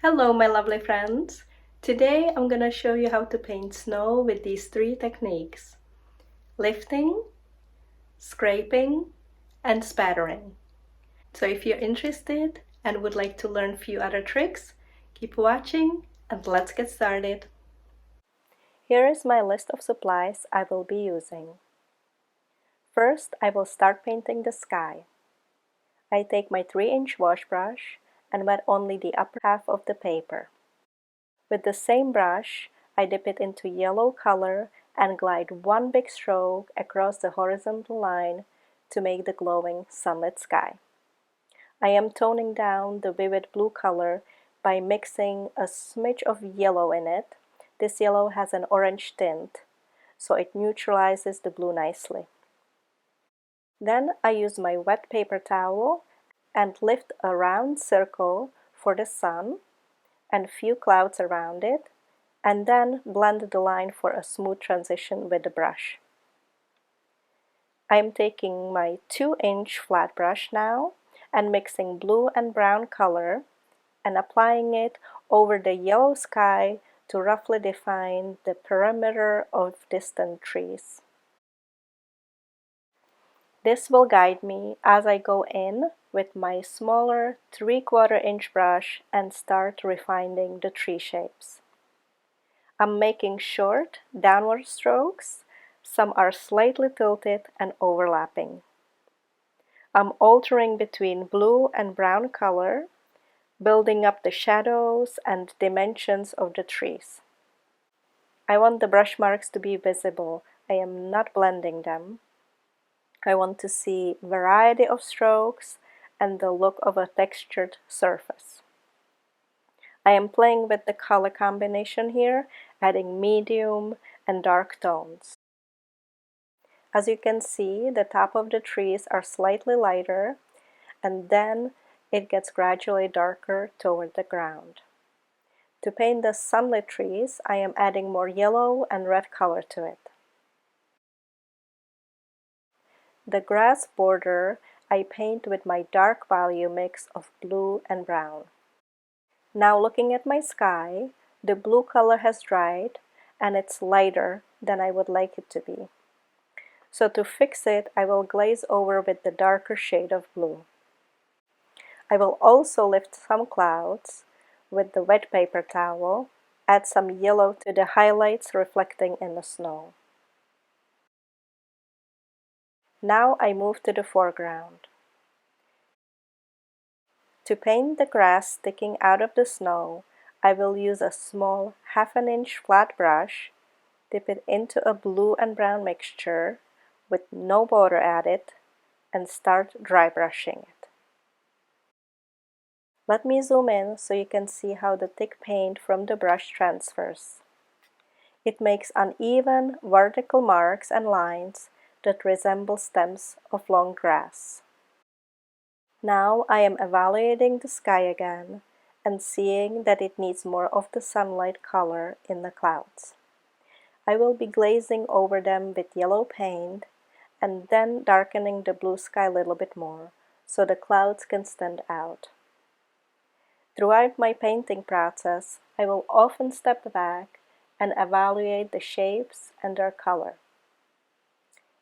Hello, my lovely friends! Today I'm gonna show you how to paint snow with these three techniques: lifting, scraping, and spattering. So if you're interested and would like to learn a few other tricks, keep watching and let's get started. Here is my list of supplies I will be using. First, I will start painting the sky. I take my 3-inch wash brush and wet only the upper half of the paper. With the same brush, I dip it into yellow color and glide one big stroke across the horizontal line to make the glowing sunlit sky. I am toning down the vivid blue color by mixing a smidge of yellow in it. This yellow has an orange tint, so it neutralizes the blue nicely. Then I use my wet paper towel and lift a round circle for the sun and few clouds around it, and then blend the line for a smooth transition with the brush. I am taking my 2-inch flat brush now and mixing blue and brown color and applying it over the yellow sky to roughly define the perimeter of distant trees. This will guide me as I go in with my smaller 3/4-inch brush and start refining the tree shapes. I'm making short, downward strokes. Some are slightly tilted and overlapping. I'm altering between blue and brown color, building up the shadows and dimensions of the trees. I want the brush marks to be visible. I am not blending them. I want to see variety of strokes and the look of a textured surface. I am playing with the color combination here, adding medium and dark tones. As you can see, the top of the trees are slightly lighter, and then it gets gradually darker toward the ground. To paint the sunlit trees, I am adding more yellow and red color to it. The grass border I paint with my dark value mix of blue and brown. Now looking at my sky, the blue color has dried and it's lighter than I would like it to be. So to fix it, I will glaze over with the darker shade of blue. I will also lift some clouds with the wet paper towel, add some yellow to the highlights reflecting in the snow. Now I move to the foreground. To paint the grass sticking out of the snow, I will use a small 1/2 inch flat brush, dip it into a blue and brown mixture with no water added, and start dry brushing it. Let me zoom in so you can see how the thick paint from the brush transfers. It makes uneven vertical marks and lines that resemble stems of long grass. Now I am evaluating the sky again and seeing that it needs more of the sunlight color in the clouds. I will be glazing over them with yellow paint and then darkening the blue sky a little bit more so the clouds can stand out. Throughout my painting process, I will often step back and evaluate the shapes and their color.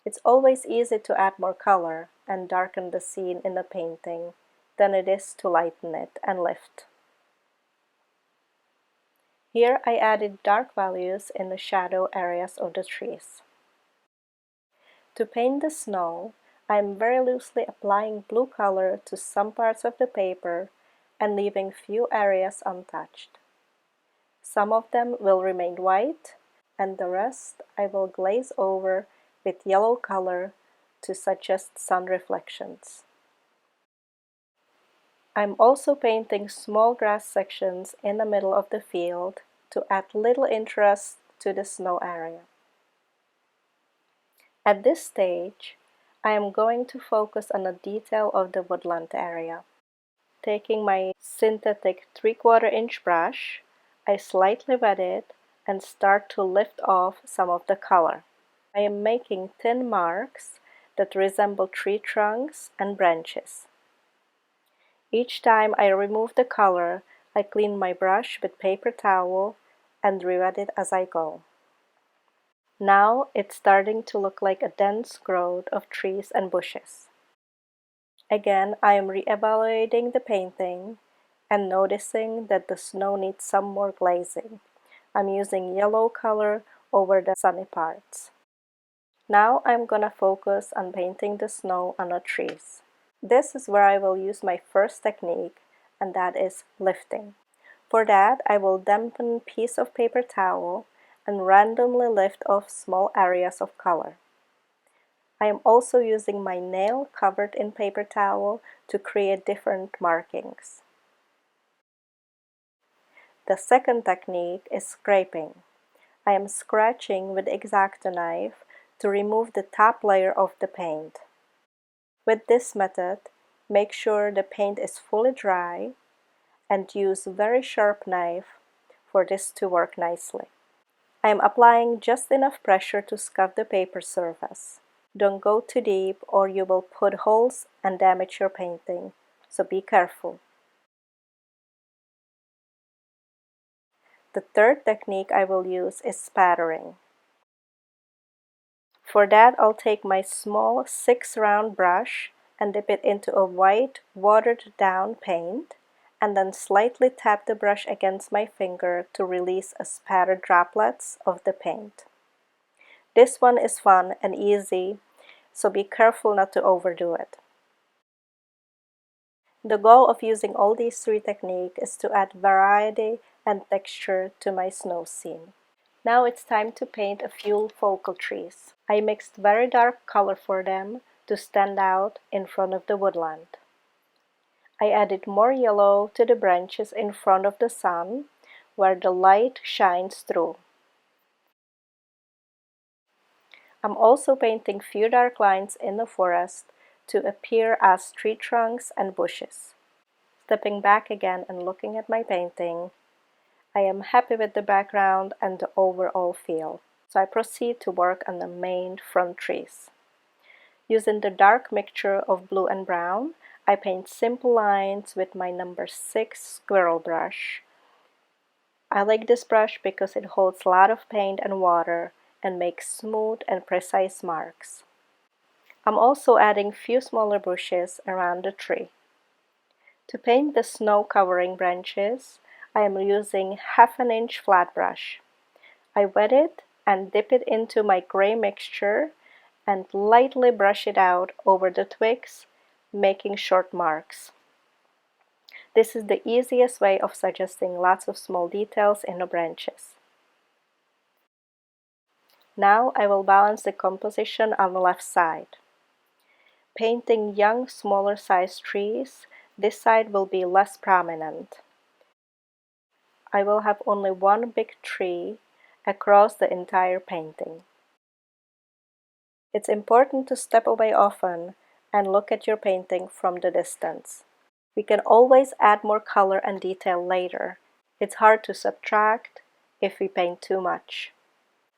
It's always easy to add more color and darken the scene in the painting than it is to lighten it and lift. Here I added dark values in the shadow areas of the trees. To paint the snow, I am very loosely applying blue color to some parts of the paper and leaving few areas untouched. Some of them will remain white, and the rest I will glaze over with yellow color to suggest sun reflections. I'm also painting small grass sections in the middle of the field to add little interest to the snow area. At this stage, I am going to focus on the detail of the woodland area. Taking my synthetic 3/4-inch brush, I slightly wet it and start to lift off some of the color. I am making thin marks that resemble tree trunks and branches. Each time I remove the color, I clean my brush with paper towel and re-wet it as I go. Now it's starting to look like a dense growth of trees and bushes. Again, I am re-evaluating the painting and noticing that the snow needs some more glazing. I'm using yellow color over the sunny parts. Now I'm gonna focus on painting the snow on the trees. This is where I will use my first technique, and that is lifting. For that, I will dampen a piece of paper towel and randomly lift off small areas of color. I am also using my nail covered in paper towel to create different markings. The second technique is scraping. I am scratching with the X-Acto knife to remove the top layer of the paint. With this method, make sure the paint is fully dry and use a very sharp knife for this to work nicely. I am applying just enough pressure to scuff the paper surface. Don't go too deep or you will put holes and damage your painting, so be careful. The third technique I will use is spattering. For that, I'll take my small 6-round brush and dip it into a white, watered-down paint, and then slightly tap the brush against my finger to release a spattered droplets of the paint. This one is fun and easy, so be careful not to overdo it. The goal of using all these three techniques is to add variety and texture to my snow scene. Now it's time to paint a few focal trees. I mixed very dark color for them to stand out in front of the woodland. I added more yellow to the branches in front of the sun, where the light shines through. I'm also painting few dark lines in the forest to appear as tree trunks and bushes. Stepping back again and looking at my painting, I am happy with the background and the overall feel, so I proceed to work on the main front trees. Using the dark mixture of blue and brown, I paint simple lines with my number 6 Squirrel brush. I like this brush because it holds a lot of paint and water and makes smooth and precise marks. I'm also adding few smaller bushes around the tree. To paint the snow-covering branches, I am using 1/2 inch flat brush. I wet it and dip it into my gray mixture and lightly brush it out over the twigs, making short marks. This is the easiest way of suggesting lots of small details in the branches. Now I will balance the composition on the left side. Painting young, smaller sized trees, this side will be less prominent. I will have only one big tree across the entire painting. It's important to step away often and look at your painting from the distance. We can always add more color and detail later. It's hard to subtract if we paint too much.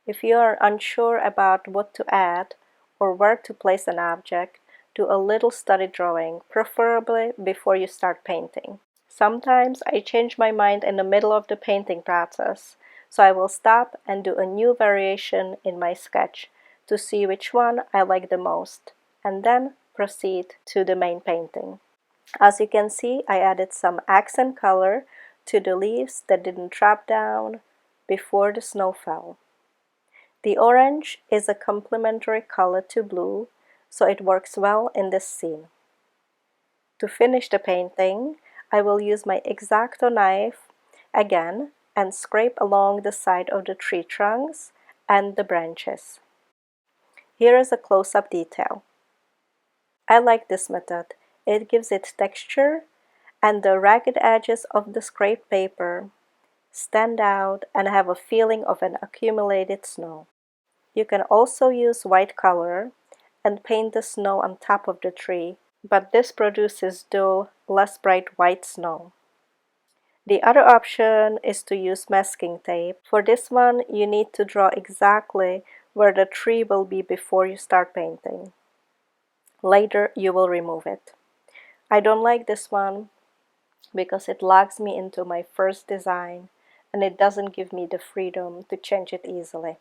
If you are unsure about what to add or where to place an object, do a little study drawing, preferably before you start painting. Sometimes I change my mind in the middle of the painting process, so I will stop and do a new variation in my sketch to see which one I like the most, and then proceed to the main painting. As you can see, I added some accent color to the leaves that didn't drop down before the snow fell. The orange is a complementary color to blue, so it works well in this scene. To finish the painting, I will use my X-Acto knife again and scrape along the side of the tree trunks and the branches. Here is a close-up detail. I like this method. It gives it texture, and the ragged edges of the scraped paper stand out and have a feeling of an accumulated snow. You can also use white color and paint the snow on top of the tree, but this produces dull, less bright white snow. The other option is to use masking tape. For this one, you need to draw exactly where the tree will be before you start painting. Later, you will remove it. I don't like this one because it locks me into my first design and it doesn't give me the freedom to change it easily.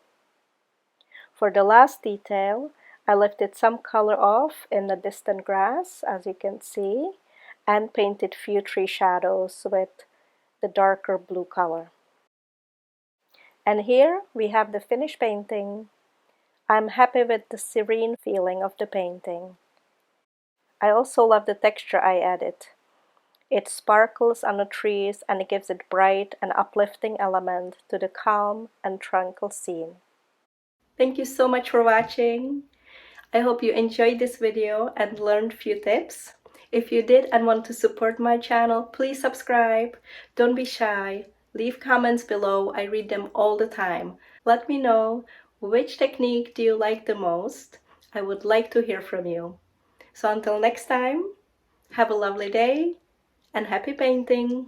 For the last detail, I lifted some color off in the distant grass, as you can see, and painted few tree shadows with the darker blue color. And here we have the finished painting. I'm happy with the serene feeling of the painting. I also love the texture I added. It sparkles on the trees and it gives a bright and uplifting element to the calm and tranquil scene. Thank you so much for watching. I hope you enjoyed this video and learned a few tips. If you did and want to support my channel, please subscribe. Don't be shy. Leave comments below. I read them all the time. Let me know which technique do you like the most. I would like to hear from you. So until next time, have a lovely day and happy painting!